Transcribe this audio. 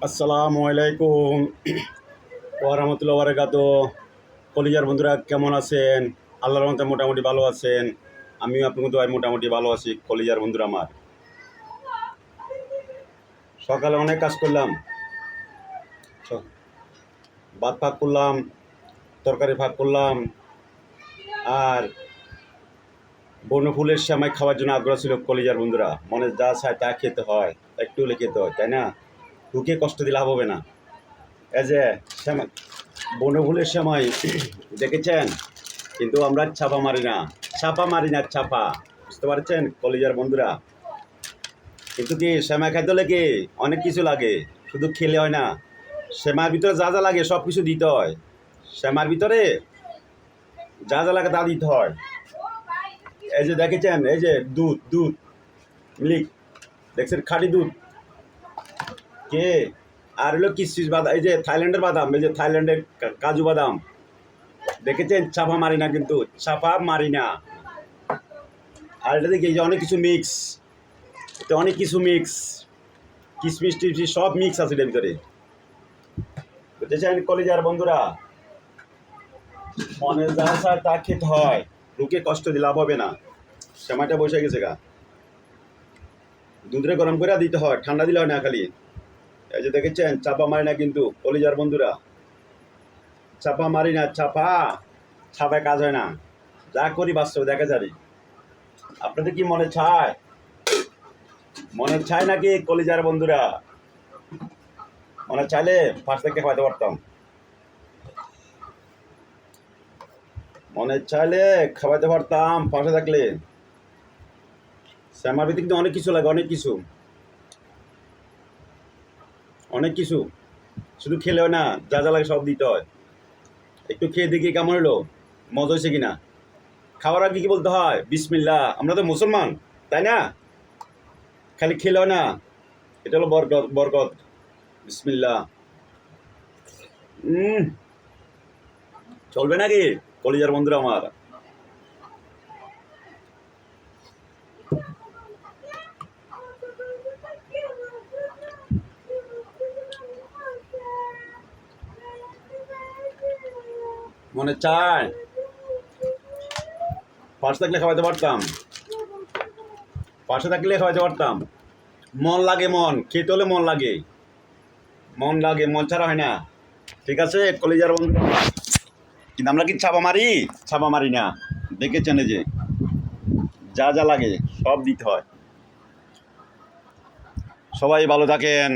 আসসালামু আলাইকুম ওয়া রাহমাতুল্লাহি ওয়া বারাকাতুহু। কলিজার বন্ধুরা কেমন আছেন? আল্লাহর রহমতে মোটামুটি ভালো আছেন। আমিও আপনাদের দোয়ায় মোটামুটি ভালো আছি। কলিজার বন্ধুরা আমার, সকালে অনেক কাজ করলাম। ভাত ভাগ করলাম, তরকারি ভাগ করলাম, আর বনফুলের সেমাই খাওয়ার জন্য আগ্রহ ছিল। কলিজার বন্ধুরা, মনে যা চায় তা খেতে হয়, একটু হলে খেতে হয়, তাই না? ঢুকে কষ্ট দিলে হবে না। এই যে সেমাই, বনফুলের সেমাই দেখেছেন, কিন্তু আমরা ছাপা মারি না, ছাপা, বুঝতে পারছেন কলিজার বন্ধুরা? কিন্তু কি সেমাই খাইতে হলে কি অনেক কিছু লাগে, শুধু খেলে হয় না। সেমাইয়ের ভিতরে যা যা লাগে সব কিছু দিতে হয়। সেমাইয়ের ভিতরে যা যা লাগে তা দিতে হয়। এই যে দেখেছেন, এই যে দুধ মিল্ক দেখছেন, খাঁটি দুধ কে, আর হলো কিশমিশ বাদাম, এই যে থাইল্যান্ডের বাদাম, এই যে থাইল্যান্ডের কাজু বাদাম দেখেছেন। ছাপা মারি না, কিন্তু ছাপা মারি না। আর এটা দেখি এই যে অনেক কিছু মিক্স, এতে অনেক কিছু মিক্স, কিশমিশ টিশমিশ সব মিক্স আছে এটার ভিতরে, বুঝেছেন কলিজার বন্ধুরা? মনে যা চায় তা খেতে হয়, রুকে কষ্ট দিলে লাভ হবে না। সেমাইটা বসে গেছে গা, দুধরে গরম করে দিতে হয়, ঠান্ডা দিলে হয় না খালি। এই যে দেখেছেন, চাপা মারি না কিন্তু কলিজার বন্ধুরা, চাপা মারি না। ছাপায় কাজ হয় না, যা করি বাস্তবে দেখা যাবে। আপনাদের কি মনে চায় নাকি কলিজার বন্ধুরা? মনে চাইলে ফার্স্ট থেকে খাওয়াতে পারতাম, মনে চাইলে খাওয়াতে পারতাম পাশে থাকলে। শ্যামার ভিতরে কিন্তু অনেক কিছু লাগে, অনেক কিছু, শুধু খেলেও না, যা যা লাগে সব দিতে হয়। একটু খেয়ে দেখি কেমন হলো, মজা হয়েছে কিনা। খাওয়ার আগে কি বলতে হয়? বিসমিল্লাহ। আমরা তো মুসলমান, তাই না? খালি খেলেও না, এটা হলো বরকত বরকত। বিসমিল্লাহ। চলবে নাকি কলিজার বন্ধুরা আমার? মনে চায় পাশে থাকলে খাওয়াতে পারতাম, মন লাগে, মন খেতে হলে মন লাগে, মন ছাড়া হয় না। ঠিক আছে কলিজার বন্ধু, কিন্তু আমরা কি ছাপা মারি না। দেখেছেন এই যে যা যা লাগে সব দিতে হয়। সবাই ভালো থাকেন।